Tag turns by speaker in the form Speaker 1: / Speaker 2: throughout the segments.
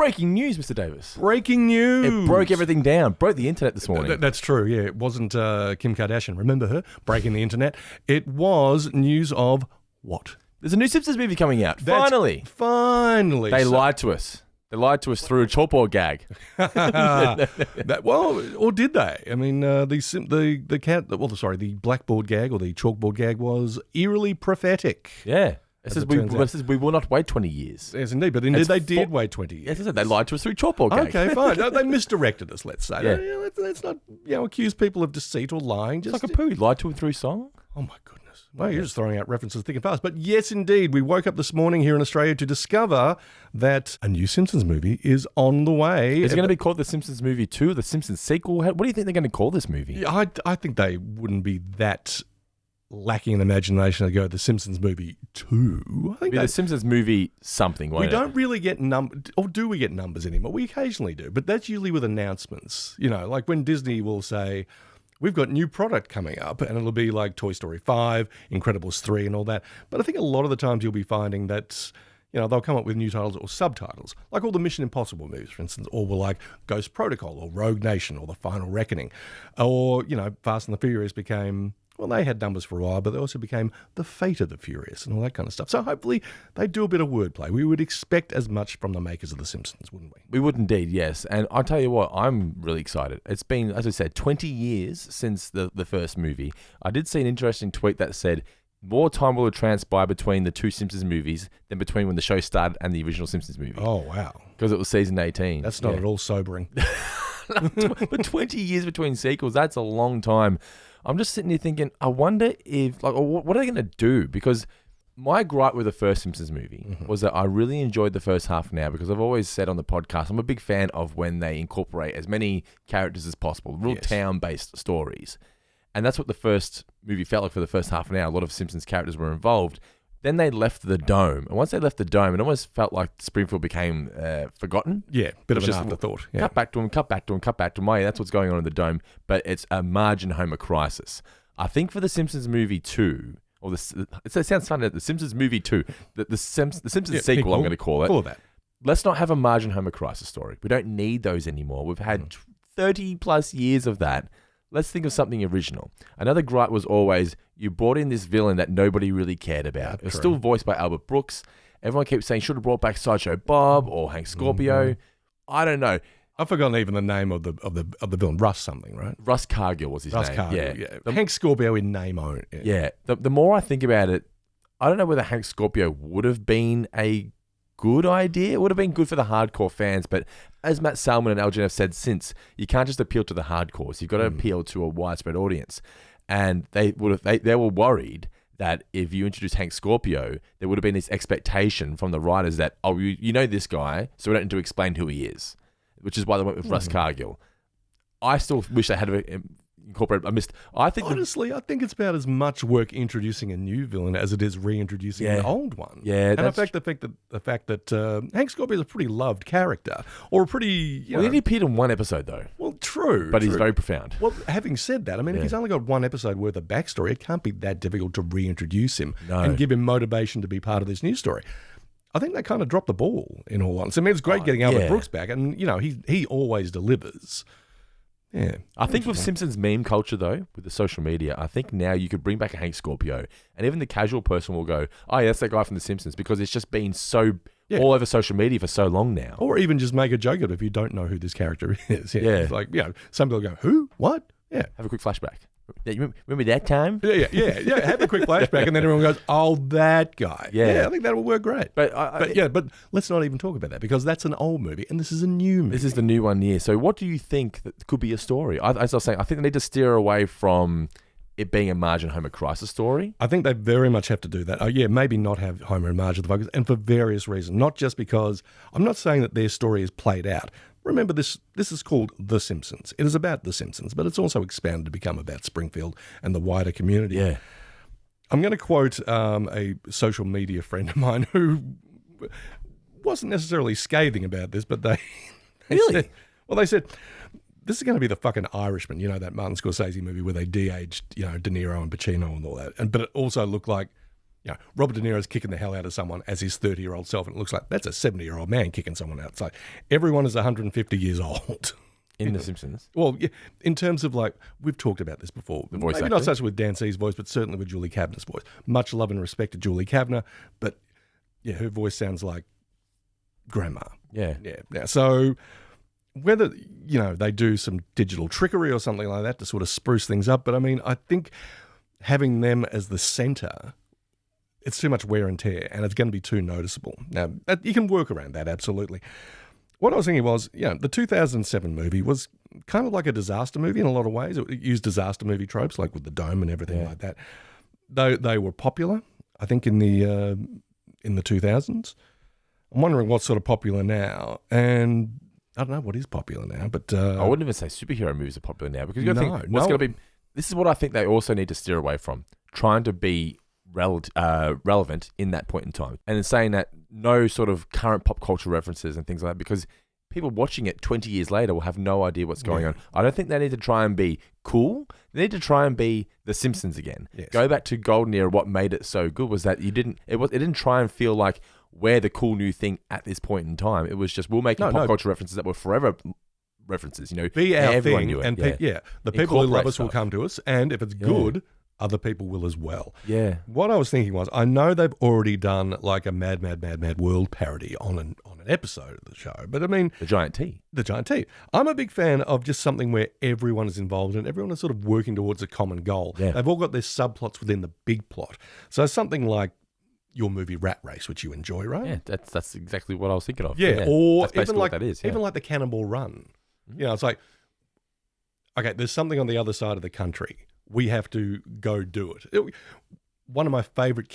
Speaker 1: Breaking news, Mr. Davis.
Speaker 2: Breaking news.
Speaker 1: It broke everything down. Broke the internet this morning.
Speaker 2: That's true, yeah. It wasn't Kim Kardashian. Remember her? Breaking the internet. It was news of what?
Speaker 1: There's a new Simpsons movie coming out. Finally. They lied to us. They lied to us through a chalkboard gag.
Speaker 2: Or did they? I mean, the blackboard gag or the chalkboard gag was eerily prophetic.
Speaker 1: Yeah. It says we will not wait 20 years.
Speaker 2: Yes, indeed. But indeed, they did wait 20 years.
Speaker 1: Yes, I said they lied to us through chalkboard gag.
Speaker 2: Okay, fine. No, they misdirected us, let's say.
Speaker 1: Yeah.
Speaker 2: Let's not accuse people of deceit or lying.
Speaker 1: Just like a poo. Lied to them through song.
Speaker 2: Oh, my goodness. Well, you're just throwing out references thick and fast. But yes, indeed, we woke up this morning here in Australia to discover that a new Simpsons movie is on the way.
Speaker 1: Is it going to be called The Simpsons Movie 2, The Simpsons Sequel? What do you think they're going to call this movie?
Speaker 2: Yeah, I think they wouldn't be that lacking in imagination to go The Simpsons Movie 2. I think
Speaker 1: The Simpsons Movie something, won't
Speaker 2: we
Speaker 1: it?
Speaker 2: don't really get numbers, or do we get numbers anymore? We occasionally do, but that's usually with announcements. You know, like when Disney will say, we've got new product coming up, and it'll be like Toy Story 5, Incredibles 3, and all that. But I think a lot of the times you'll be finding that, they'll come up with new titles or subtitles, like all the Mission Impossible movies, for instance, or like Ghost Protocol or Rogue Nation or The Final Reckoning. Or, Fast and the Furious became, well, they had numbers for a while, but they also became The Fate of the Furious and all that kind of stuff. So hopefully they do a bit of wordplay. We would expect as much from the makers of The Simpsons, wouldn't we?
Speaker 1: We would indeed, yes. And I'll tell you what, I'm really excited. It's been, as I said, 20 years since the first movie. I did see an interesting tweet that said, more time will transpire between the two Simpsons movies than between when the show started and the original Simpsons movie.
Speaker 2: Oh, wow.
Speaker 1: Because it was season 18.
Speaker 2: That's not at all sobering.
Speaker 1: But 20 years between sequels, that's a long time. I'm just sitting here thinking, I wonder if, what are they going to do? Because my gripe with the first Simpsons movie was that I really enjoyed the first half now, because I've always said on the podcast, I'm a big fan of when they incorporate as many characters as possible, real town-based stories. And that's what the first movie felt like for the first half an hour. A lot of Simpsons characters were involved. Then they left the dome. And once they left the dome, it almost felt like Springfield became forgotten.
Speaker 2: Yeah, bit of an afterthought. Yeah.
Speaker 1: Cut back to him. Oh, yeah, that's what's going on in the dome. But it's a margin Homer crisis. I think for the Simpsons movie 2, or it sounds funny, the Simpsons movie 2, the Simpsons sequel, I'm going to call it.
Speaker 2: Call that.
Speaker 1: Let's not have a margin Homer crisis story. We don't need those anymore. We've had 30 plus years of that. Let's think of something original. Another gripe was always, you brought in this villain that nobody really cared about. It was still voiced by Albert Brooks. Everyone keeps saying, should have brought back Sideshow Bob or Hank Scorpio. I don't know.
Speaker 2: I've forgotten even the name of the villain. Russ something, right?
Speaker 1: Russ Cargill was his name.
Speaker 2: Russ Cargill, yeah. Hank Scorpio in name only.
Speaker 1: Yeah. The more I think about it, I don't know whether Hank Scorpio would have been a good idea. It would have been good for the hardcore fans, but as Matt Salmon and Elgin have said since, you can't just appeal to the hardcores. You've got to appeal to a widespread audience. And they were worried that if you introduce Hank Scorpio, there would have been this expectation from the writers that, oh, you know this guy, so we don't need to explain who he is, which is why they went with Russ Cargill. I still wish they had incorporated. I think it's about as much work introducing a new villain as it is reintroducing an old one. Yeah,
Speaker 2: and the fact that Hank Scorpio is a pretty loved character, or a pretty.
Speaker 1: He only appeared in one episode though.
Speaker 2: Well, true,
Speaker 1: but he's very profound.
Speaker 2: Well, having said that, I mean, if he's only got one episode worth of backstory, it can't be that difficult to reintroduce him and give him motivation to be part of this new story. I think they kind of dropped the ball, in all honesty. I mean, it's great getting Albert Brooks back, and he always delivers. Yeah,
Speaker 1: I think with Simpsons meme culture, though, with the social media, I think now you could bring back a Hank Scorpio, and even the casual person will go, oh, yeah, that's that guy from The Simpsons, because it's just been so all over social media for so long now.
Speaker 2: Or even just make a joke of it if you don't know who this character is. Yeah. It's like, some people go, who? What? Yeah.
Speaker 1: Have a quick flashback. You remember that time?
Speaker 2: Yeah. Have a quick flashback, and then everyone goes, "Oh, that guy." Yeah, I think that will work great.
Speaker 1: But
Speaker 2: let's not even talk about that, because that's an old movie, and this is a new movie.
Speaker 1: This is the new one, yeah. So, what do you think that could be a story? As I was saying, I think they need to steer away from it being a Marge and Homer crisis story.
Speaker 2: I think they very much have to do that. Maybe not have Homer and Marge as the focus, and for various reasons. Not just because I'm not saying that their story is played out. Remember, this is called The Simpsons. It is about The Simpsons, but it's also expanded to become about Springfield and the wider community.
Speaker 1: Yeah.
Speaker 2: I'm going to quote a social media friend of mine who wasn't necessarily scathing about this, but they
Speaker 1: really?
Speaker 2: They said, this is going to be the fucking Irishman, that Martin Scorsese movie where they de-aged, De Niro and Pacino and all that. But it also looked like Robert De Niro's kicking the hell out of someone as his 30-year-old self, and it looks like that's a 70-year-old man kicking someone out. It's like everyone is 150 years old.
Speaker 1: In The Simpsons?
Speaker 2: Well, yeah, in terms of like, we've talked about this before.
Speaker 1: The voice
Speaker 2: Maybe
Speaker 1: acting?
Speaker 2: not such with Dan C's voice, but certainly with Julie Kavner's voice. Much love and respect to Julie Kavner, but yeah, her voice sounds like grandma.
Speaker 1: Yeah.
Speaker 2: Yeah. So whether, they do some digital trickery or something like that to sort of spruce things up, but I mean, I think having them as the center, it's too much wear and tear, and it's going to be too noticeable. Now, you can work around that, absolutely. What I was thinking was, the 2007 movie was kind of like a disaster movie in a lot of ways. It used disaster movie tropes, like with the dome and everything like that. They were popular, I think, in the 2000s. I'm wondering what's sort of popular now, and I don't know what is popular now, but
Speaker 1: I wouldn't even say superhero movies are popular now, because you got to think what's going to be. This is what I think they also need to steer away from, trying to be relevant in that point in time, and in saying that no sort of current pop culture references and things like that, because people watching it 20 years later will have no idea what's going on. I don't think they need to try and be cool. They need to try and be The Simpsons again.
Speaker 3: Yes.
Speaker 1: Go back to golden era. What made it so good was that it didn't try and feel like we're the cool new thing at this point in time. It was just we're making pop culture references that were forever references.
Speaker 2: Be our
Speaker 1: everyone
Speaker 2: thing,
Speaker 1: knew it.
Speaker 2: and the people who love us will
Speaker 1: stuff.
Speaker 2: come to us, and if it's good, other people will as well.
Speaker 1: Yeah.
Speaker 2: What I was thinking was, I know they've already done like a Mad World parody on an episode of the show, but I mean,
Speaker 1: The Giant T.
Speaker 2: I'm a big fan of just something where everyone is involved and everyone is sort of working towards a common goal.
Speaker 1: Yeah.
Speaker 2: They've all got their subplots within the big plot. So something like your movie Rat Race, which you enjoy, right?
Speaker 1: Yeah, that's exactly what I was thinking of.
Speaker 2: Yeah, or
Speaker 1: that's basically
Speaker 2: even like
Speaker 1: what that is.
Speaker 2: even like the Cannonball Run. It's like, okay, there's something on the other side of the country. We have to go do it. One of my favorite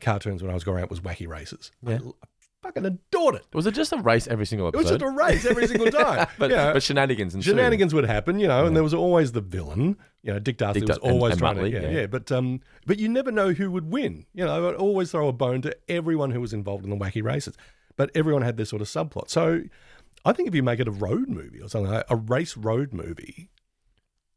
Speaker 2: cartoons when I was growing up was Wacky Races.
Speaker 1: Yeah.
Speaker 2: I fucking adored it.
Speaker 1: Was it just a race every single
Speaker 2: It
Speaker 1: episode?
Speaker 2: was just a race every single time.
Speaker 1: but shenanigans and
Speaker 2: shenanigans would happen, and there was always the villain. Dick Dastardly was always
Speaker 1: and
Speaker 2: trying
Speaker 1: Muttley,
Speaker 2: to, but you never know who would win. I would always throw a bone to everyone who was involved in the Wacky Races, but everyone had this sort of subplot. So I think if you make it a road movie or something, like a race road movie.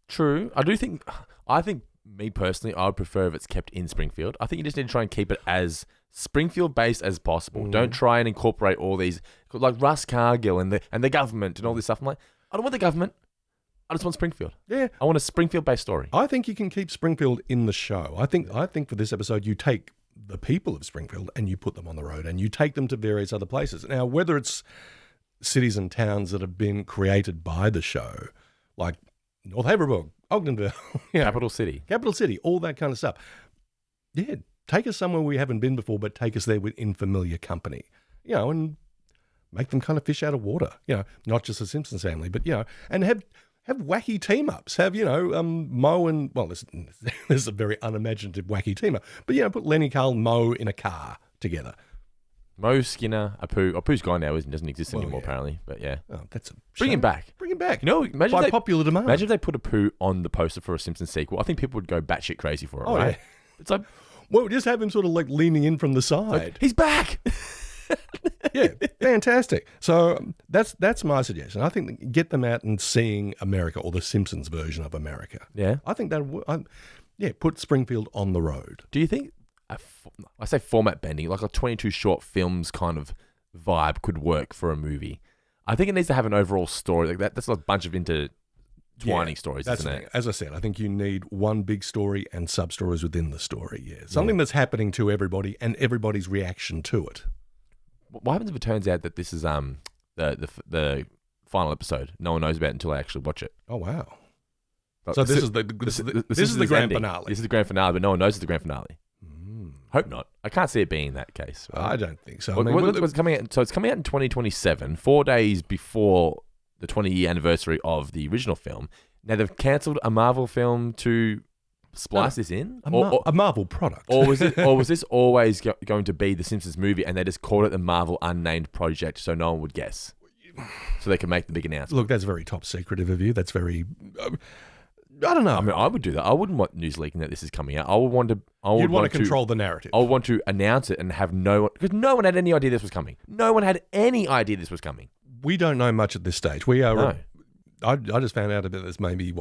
Speaker 1: True. I think me personally, I would prefer if it's kept in Springfield. I think you just need to try and keep it as Springfield based as possible. Don't try and incorporate all these, like Russ Cargill and the government and all this stuff. I'm like, I don't want the government. I just want Springfield.
Speaker 2: Yeah.
Speaker 1: I want a Springfield based story.
Speaker 2: I think you can keep Springfield in the show. I think for this episode, you take the people of Springfield and you put them on the road and you take them to various other places. Now, whether it's cities and towns that have been created by the show, like North Haverhill, Ogdenville,
Speaker 1: Capital City,
Speaker 2: all that kind of stuff. Yeah, take us somewhere we haven't been before, but take us there in familiar company, and make them kind of fish out of water, not just the Simpsons family, but, and have wacky team-ups. Have, Moe and, well, this is a very unimaginative wacky team-up, but, put Lenny, Carl, Moe in a car together.
Speaker 1: Moe, Skinner, Apu. Apu's gone now. He doesn't exist anymore, apparently. But yeah.
Speaker 2: Oh, that's a
Speaker 1: Bring him back.
Speaker 2: Bring him back.
Speaker 1: Imagine
Speaker 2: by popular demand.
Speaker 1: Imagine if they put Apu on the poster for a Simpsons sequel. I think people would go batshit crazy for it,
Speaker 2: Oh,
Speaker 1: right?
Speaker 2: yeah.
Speaker 1: It's like,
Speaker 2: well, just have him sort of like leaning in from the side.
Speaker 1: he's back.
Speaker 2: Yeah, fantastic. So that's my suggestion. I think get them out and seeing America, or the Simpsons version of America.
Speaker 1: Yeah.
Speaker 2: I think that put Springfield on the road.
Speaker 1: Do you think, I say format bending, like a 22 short films kind of vibe could work for a movie? I think it needs to have an overall story. Like that's a bunch of intertwining stories,
Speaker 2: that's
Speaker 1: isn't
Speaker 2: the
Speaker 1: it?
Speaker 2: thing. As I said, I think you need one big story and sub-stories within the story. Yeah, something that's happening to everybody and everybody's reaction to it.
Speaker 1: What happens if it turns out that this is the final episode? No one knows about it until they actually watch it.
Speaker 2: Oh wow!
Speaker 1: But
Speaker 2: So this is the grand
Speaker 1: ending.
Speaker 2: finale.
Speaker 1: This is the grand finale, but no one knows it's the grand finale. Hope not. I can't see it being that case.
Speaker 2: I don't think so.
Speaker 1: What's coming out? So it's coming out in 2027, 4 days before the 20-year anniversary of the original film. Now they've cancelled a Marvel film to splice this in,
Speaker 2: a Marvel product,
Speaker 1: or was this always going to be the Simpsons movie, and they just called it the Marvel Unnamed Project, so no one would guess, so they can make the big announcement.
Speaker 2: Look, that's very top secretive of you. That's very. I don't know.
Speaker 1: I mean, I would do that. I wouldn't want news leaking that this is coming out. I would want to.
Speaker 2: You'd want to control the narrative.
Speaker 1: I would want to announce it and have no one, because no one had any idea this was coming. No one had any idea this was coming.
Speaker 2: We don't know much at this stage. We are.
Speaker 1: No.
Speaker 2: I just found out about this maybe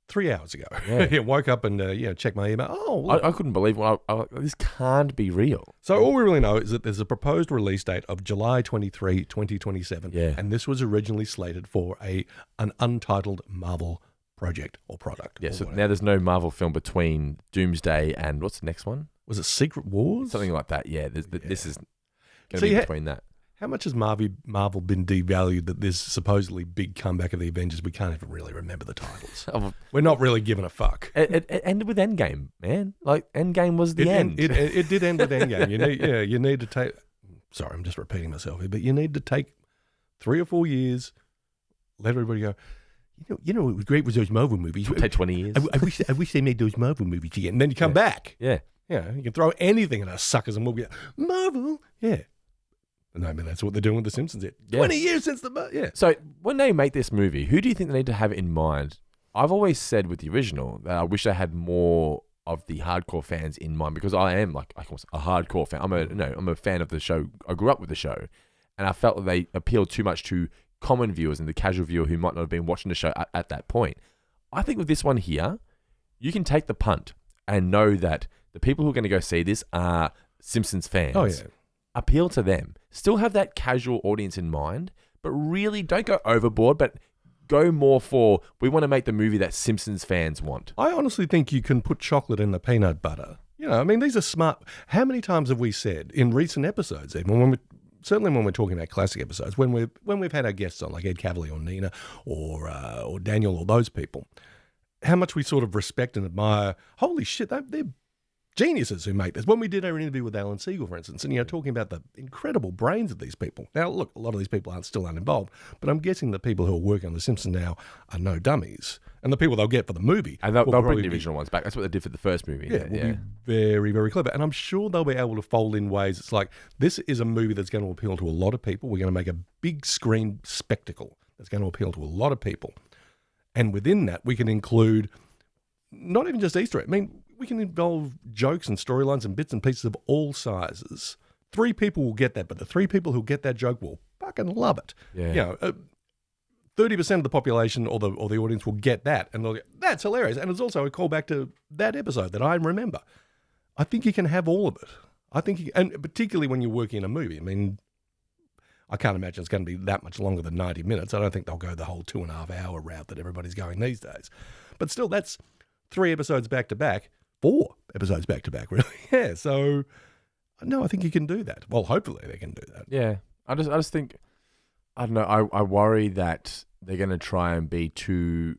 Speaker 2: 3 hours ago.
Speaker 1: Yeah.
Speaker 2: Woke up and checked my email. Oh, look.
Speaker 1: I couldn't believe this can't be real.
Speaker 2: So all we really know is that there's a proposed release date of July 23, 2027.
Speaker 1: Yeah.
Speaker 2: And this was originally slated for an untitled Marvel project or product.
Speaker 1: Yeah,
Speaker 2: or
Speaker 1: so
Speaker 2: whatever.
Speaker 1: now there's no Marvel film between Doomsday and what's the next one?
Speaker 2: Was it Secret Wars?
Speaker 1: Something like that. Yeah, this is going to
Speaker 2: So
Speaker 1: be between that.
Speaker 2: How much has Marvel been devalued that this supposedly big comeback of the Avengers, we can't even really remember the titles. We're not really giving a fuck.
Speaker 1: It ended with Endgame, man. Like Endgame was the end.
Speaker 2: It did end with Endgame. You need to take. Sorry, I'm just repeating myself here, but you need to take 3 or 4 years. Let everybody go. You know what was great was those Marvel movies.
Speaker 1: It'll take 20 years.
Speaker 2: I wish they made those Marvel movies again. And then you come back.
Speaker 1: Yeah.
Speaker 2: Yeah, you can throw anything at us suckers and we'll be like, Marvel. Yeah. No, I mean, that's what they're doing with The Simpsons. 20 years since yeah.
Speaker 1: So when they make this movie, who do you think they need to have in mind? I've always said with the original that I wish they had more of the hardcore fans in mind, because I am like a hardcore fan. I'm a fan of the show. I grew up with the show, and I felt that they appealed too much to common viewers and the casual viewer who might not have been watching the show at that point. I think with this one here, you can take the punt and know that the people who are going to go see this are Simpsons fans.
Speaker 2: Oh, yeah.
Speaker 1: Appeal to them. Still have that casual audience in mind, but really don't go overboard, but go more for, we want to make the movie that Simpsons fans want.
Speaker 2: I honestly think you can put chocolate in the peanut butter. I mean, these are smart. How many times have we said in recent episodes, even certainly when we're talking about classic episodes, when we've had our guests on, like Ed Cavalier or Nina or Daniel or those people, how much we sort of respect and admire. Holy shit, they're geniuses who make this. When we did our interview with Alan Siegel, for instance, and talking about the incredible brains of these people. Now, look, a lot of these people aren't still uninvolved, but I'm guessing the people who are working on The Simpsons now are no dummies. And the people they'll get for the movie.
Speaker 1: And they'll bring the original ones back. That's what they did for the first movie.
Speaker 2: Yeah, will be very, very clever. And I'm sure they'll be able to fold in ways. It's like, this is a movie that's going to appeal to a lot of people. We're going to make a big screen spectacle that's going to appeal to a lot of people. And within that, we can include not even just Easter eggs. I mean, we can involve jokes and storylines and bits and pieces of all sizes. 3 people will get that, but the 3 people who get that joke will fucking love it.
Speaker 1: Yeah.
Speaker 2: 30% of the population or the audience will get that, and they'll go, that's hilarious. And it's also a callback to that episode that I remember. I think you can have all of it. I think, and particularly when you're working in a movie. I mean, I can't imagine it's going to be that much longer than 90 minutes. I don't think they'll go the whole 2.5 hour route that everybody's going these days. But still, that's 3 episodes back to back. 4 episodes back to back, really. Yeah, so no, I think you can do that. Well, hopefully they can do that.
Speaker 1: Yeah, I just think, I don't know. I worry that they're going to try and be too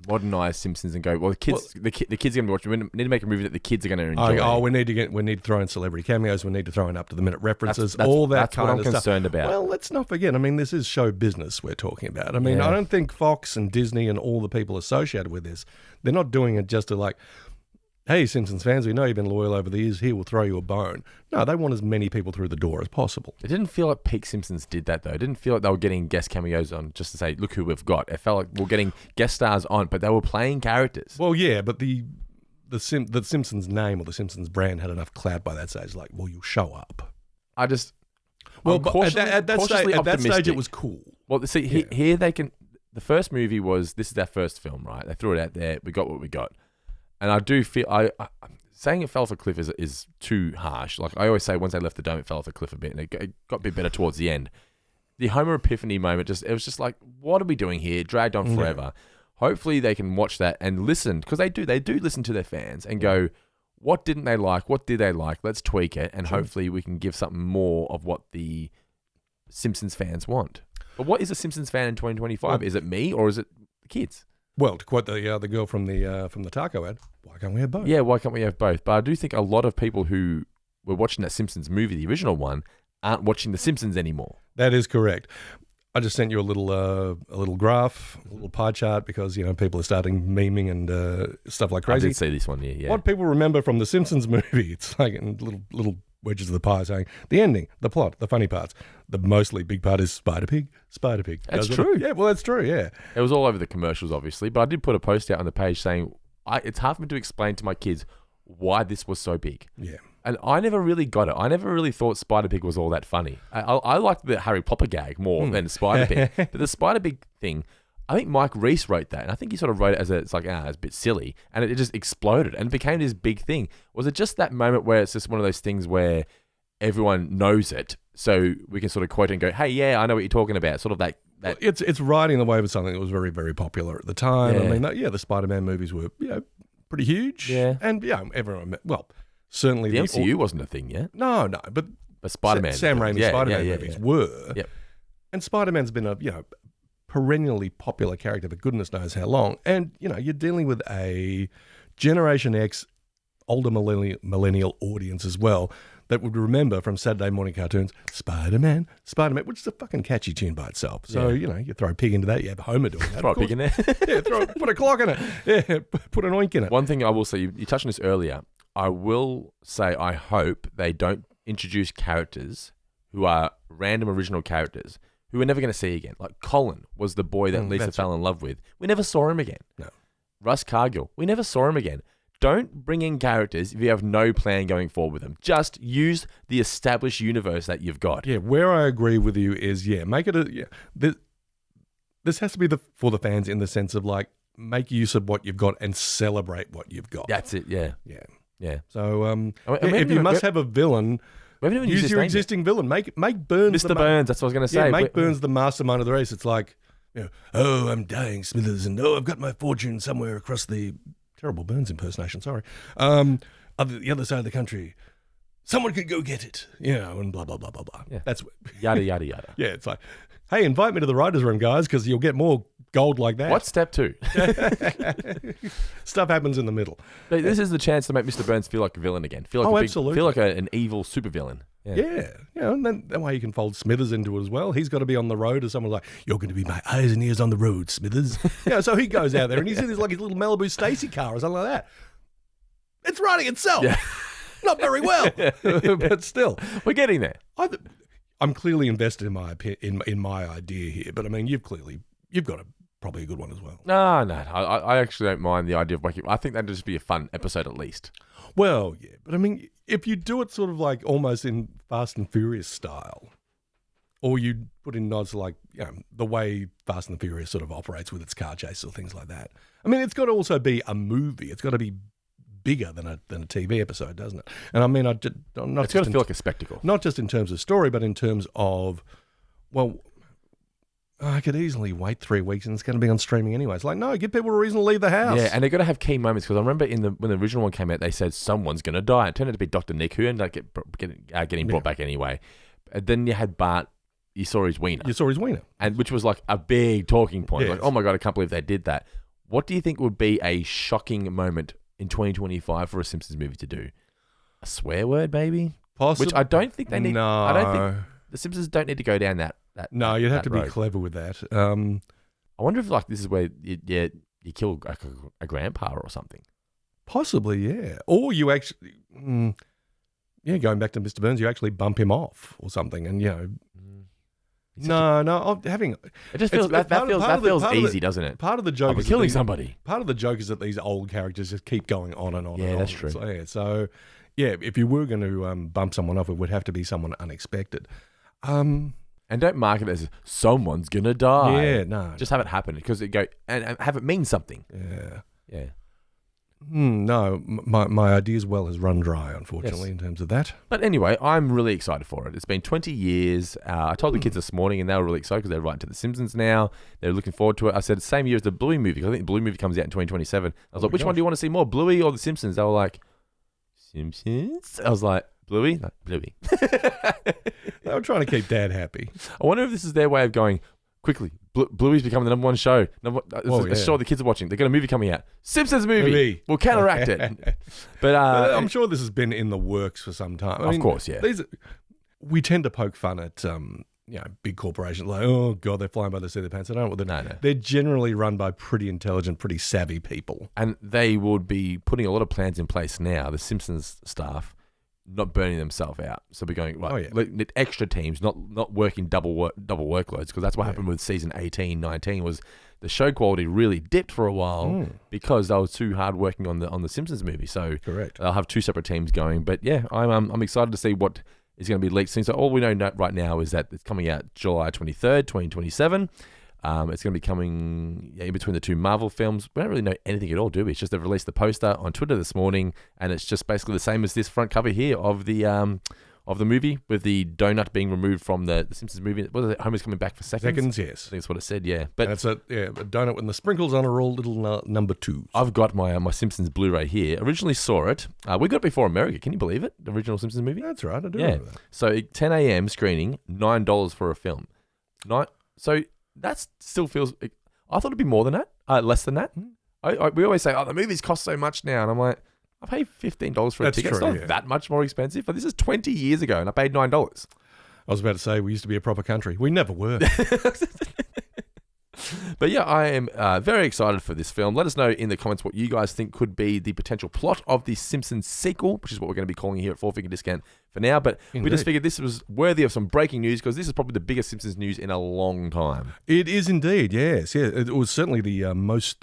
Speaker 1: modernized Simpsons and go, well, the kids are going to watch. We need to make a movie that the kids are going to enjoy.
Speaker 2: We need to throw in celebrity cameos. We need to throw in up to the minute references. All that
Speaker 1: that's
Speaker 2: kind
Speaker 1: what
Speaker 2: of
Speaker 1: I'm concerned
Speaker 2: stuff.
Speaker 1: about.
Speaker 2: Well, let's not forget. I mean, this is show business we're talking about. I mean, I don't think Fox and Disney and all the people associated with this, they're not doing it just to like, hey, Simpsons fans, we know you've been loyal over the years. Here, we'll throw you a bone. No, they want as many people through the door as possible.
Speaker 1: It didn't feel like Peak Simpsons did that, though. It didn't feel like they were getting guest cameos on just to say, look who we've got. It felt like we're getting guest stars on, but they were playing characters.
Speaker 2: Well, yeah, but the Simpsons name or the Simpsons brand had enough clout by that stage. Like, well, you'll show up.
Speaker 1: But
Speaker 2: at that stage, it was cool.
Speaker 1: Well, see, here they can. The first movie was, this is their first film, right? They threw it out there. We got what we got. And I do feel, saying it fell off a cliff is too harsh. Like I always say, once they left the dome, it fell off a cliff a bit, and it got a bit better towards the end. The Homer Epiphany moment, it was just like, what are we doing here? It dragged on forever. Hopefully they can watch that and listen, because they do listen to their fans and go, what didn't they like? What did they like? Let's tweak it, and hopefully we can give something more of what the Simpsons fans want. But what is a Simpsons fan in 2025? Is it me or is it the kids?
Speaker 2: Well, to quote the girl from the taco ad, why can't we have both?
Speaker 1: Yeah, why can't we have both? But I do think a lot of people who were watching that Simpsons movie, the original one, aren't watching The Simpsons anymore.
Speaker 2: That is correct. I just sent you a little graph, a little pie chart, because people are starting memeing and stuff like crazy.
Speaker 1: I did see this one, yeah.
Speaker 2: What people remember from the Simpsons movie, it's like in little wedges of the pie saying the ending, the plot, the funny parts. The mostly big part is Spider-Pig.
Speaker 1: That's true.
Speaker 2: Yeah, well, that's true, yeah.
Speaker 1: It was all over the commercials, obviously, but I did put a post out on the page saying it's hard for me to explain to my kids why this was so big.
Speaker 2: Yeah.
Speaker 1: And I never really got it. I never really thought Spider-Pig was all that funny. I liked the Harry Potter gag more than Spider-Pig. But the Spider-Pig thing, I think Mike Reese wrote that, and I think he sort of wrote it as it's a bit silly, and it just exploded and it became this big thing. Was it just that moment where it's just one of those things where everyone knows it, so we can sort of quote it and go, "Hey, yeah, I know what you're talking about." Sort of that.
Speaker 2: Well, it's riding the wave of something that was very, very popular at the time.
Speaker 1: Yeah.
Speaker 2: I mean, the Spider-Man movies were pretty huge.
Speaker 1: Yeah.
Speaker 2: And everyone. Well, certainly
Speaker 1: The MCU wasn't a thing yet,
Speaker 2: No, but
Speaker 1: Spider-Man,
Speaker 2: Sam Raimi's Spider-Man movies were.
Speaker 1: Yep.
Speaker 2: And Spider-Man's been a perennially popular character for goodness knows how long. And, you're dealing with a Generation X, older millennial audience as well that would remember from Saturday morning cartoons, Spider-Man, which is a fucking catchy tune by itself. So, you throw a pig into that, you have Homer doing that.
Speaker 1: Throw a pig in there.
Speaker 2: Put a clock in it. Yeah, put an oink in it.
Speaker 1: One thing I will say, you touched on this earlier, I will say I hope they don't introduce characters who are random original characters who we're never going to see again. Like Colin was the boy that Lisa fell in love with. We never saw him again.
Speaker 2: No.
Speaker 1: Russ Cargill, we never saw him again. Don't bring in characters if you have no plan going forward with them. Just use the established universe that you've got.
Speaker 2: Yeah, where I agree with you is, make it this has to be for the fans in the sense of make use of what you've got and celebrate what you've got.
Speaker 1: That's it, yeah.
Speaker 2: Yeah. So
Speaker 1: if
Speaker 2: you must have a villain,
Speaker 1: we haven't even
Speaker 2: use your existing villain. Make Burns
Speaker 1: Mr. Burns, that's what I was going to say.
Speaker 2: Make Burns the mastermind of the race. It's like, I'm dying, Smithers, and I've got my fortune somewhere across the terrible Burns impersonation, sorry. The other side of the country. Someone could go get it, and blah, blah, blah, blah, blah.
Speaker 1: Yeah.
Speaker 2: That's
Speaker 1: yada, yada, yada.
Speaker 2: Yeah, it's like, hey, invite me to the writer's room, guys, because you'll get more gold like that.
Speaker 1: What's step 2?
Speaker 2: Stuff happens in the middle.
Speaker 1: This is the chance to make Mr. Burns feel like a villain again. Feel like
Speaker 2: absolutely.
Speaker 1: Feel like an evil supervillain.
Speaker 2: Yeah. And then that way you can fold Smithers into it as well. He's got to be on the road, as someone's like, you're going to be my eyes and ears on the road, Smithers. So he goes out there and he's in his his little Malibu Stacy car or something like that. It's running itself. Yeah. Not very well, but still,
Speaker 1: we're getting there.
Speaker 2: I'm clearly invested in my idea here, but I mean, you've got probably a good one as well.
Speaker 1: No, I actually don't mind the idea of waking. I think that'd just be a fun episode at least.
Speaker 2: Well, yeah, but I mean, if you do it sort of like almost in Fast and Furious style, or you put in nods like the way Fast and the Furious sort of operates with its car chase or things like that. I mean, it's got to also be a movie. It's got to be bigger than a TV episode, doesn't it? And I mean, I'm not.
Speaker 1: It's got to feel like a spectacle,
Speaker 2: not just in terms of story, but in terms of, I could easily wait 3 weeks and it's going to be on streaming anyway. It's like, no, give people a reason to leave the house.
Speaker 1: Yeah, and they've got to have key moments because I remember when the original one came out, they said someone's going to die. It turned out to be Dr. Nick, who ended up getting brought back anyway. And then you had Bart. You saw his wiener. And which was like a big talking point. Yes. Like, oh my God, I can't believe they did that. What do you think would be a shocking moment in 2025 for a Simpsons movie to do? A swear word, maybe?
Speaker 2: Possibly.
Speaker 1: Which I don't think they need.
Speaker 2: No.
Speaker 1: I don't think the Simpsons don't need to go down that.
Speaker 2: No, you'd have to
Speaker 1: road.
Speaker 2: Be clever with that.
Speaker 1: I wonder if this is where you kill a grandpa or something.
Speaker 2: Possibly, yeah. Or you actually, going back to Mr. Burns, you actually bump him off or something, and having
Speaker 1: it just feels that feels easy, doesn't it?
Speaker 2: Part of the joke
Speaker 1: is killing somebody.
Speaker 2: Part of the joke is that these old characters just keep going on and on.
Speaker 1: Yeah,
Speaker 2: and
Speaker 1: that's
Speaker 2: on.
Speaker 1: true.
Speaker 2: So if you were going to bump someone off, it would have to be someone unexpected.
Speaker 1: And don't mark it as someone's gonna die.
Speaker 2: Yeah, no.
Speaker 1: Just have it happen because it go and have it mean something.
Speaker 2: Yeah. No, my idea as well has run dry, unfortunately, in terms of that.
Speaker 1: But anyway, I'm really excited for it. It's been 20 years. I told the kids this morning, and they were really excited because they're writing to The Simpsons now. They're looking forward to it. I said, same year as the Bluey movie. I think the Bluey movie comes out in 2027. I was like, which one do you want to see more, Bluey or The Simpsons? They were like, Simpsons? I was like, Bluey? No, Bluey.
Speaker 2: They were trying to keep Dad happy.
Speaker 1: I wonder if this is their way of going, quickly, Bluey's becoming the number one show. A show the kids are watching. They've got a movie coming out. Simpsons movie. We'll counteract it. But
Speaker 2: I'm sure this has been in the works for some time.
Speaker 1: Of course, yeah.
Speaker 2: We tend to poke fun at big corporations like, oh God, they're flying by the seat of their pants. I don't know what
Speaker 1: No.
Speaker 2: They're generally run by pretty intelligent, pretty savvy people.
Speaker 1: And they would be putting a lot of plans in place now, the Simpsons staff, not burning themselves out. So we're going, extra teams, not working double workloads, because that's what happened with season 18, 19, was the show quality really dipped for a while because they were too hard working on the Simpsons movie. So
Speaker 2: correct.
Speaker 1: They'll have two separate teams going. But yeah, I'm excited to see what is going to be leaked soon. So all we know right now is that it's coming out July 23rd, 2027. It's going to be coming in between the two Marvel films. We don't really know anything at all, do we? It's just they've released the poster on Twitter this morning, and it's just basically the same as this front cover here of the movie, with the donut being removed from the Simpsons movie. What is it? Homer's coming back for seconds?
Speaker 2: Seconds, yes.
Speaker 1: I think that's what it said, yeah. But
Speaker 2: and it's a donut with the sprinkles on are all little number 2s.
Speaker 1: I've got my Simpsons Blu-ray here. Originally saw it. We got it before America. Can you believe it? The original Simpsons movie?
Speaker 2: That's right, I do remember that.
Speaker 1: So 10 a.m. screening, $9 for a film. So that still feels... I thought it'd be more than that, less than that. We always say, the movies cost so much now. And I'm like, I paid $15 for a ticket.
Speaker 2: True,
Speaker 1: it's not that much more expensive. But this is 20 years ago, and I paid $9.
Speaker 2: I was about to say, we used to be a proper country. We never were.
Speaker 1: But yeah, I am very excited for this film. Let us know in the comments what you guys think could be the potential plot of the Simpsons sequel, which is what we're going to be calling here at Four Finger Discount for now. But we just figured this was worthy of some breaking news, because this is probably the biggest Simpsons news in a long time.
Speaker 2: It is indeed, yes. Yeah, it was certainly the most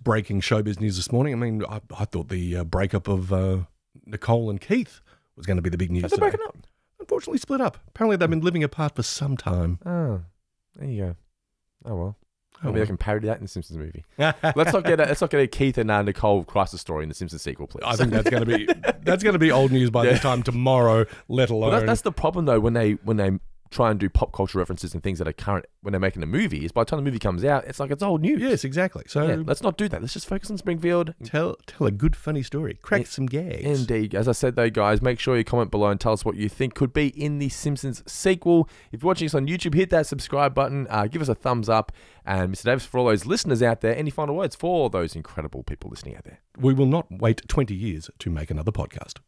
Speaker 2: breaking showbiz news this morning. I mean, I thought the breakup of Nicole and Keith was going to be the big news.
Speaker 1: Are they broken up?
Speaker 2: Unfortunately split up. Apparently they've been living apart for some time.
Speaker 1: Oh, there you go. Oh well. Maybe they can parody that in the Simpsons movie. Let's not get a Keith and Nicole crisis story in the Simpsons sequel, please.
Speaker 2: I think that's going to be old news by the time tomorrow. Let alone.
Speaker 1: Well, that's the problem though, when they try and do pop culture references and things that are current when they're making a movie, is by the time the movie comes out, it's like it's old news.
Speaker 2: Yes, exactly. So
Speaker 1: let's not do that. Let's just focus on Springfield.
Speaker 2: Tell a good funny story. Crack some gags.
Speaker 1: Indeed. As I said though, guys, make sure you comment below and tell us what you think could be in the Simpsons sequel. If you're watching us on YouTube, hit that subscribe button, give us a thumbs up. And Mr. Davis, for all those listeners out there, any final words for those incredible people listening out there?
Speaker 2: We will not wait 20 years to make another podcast.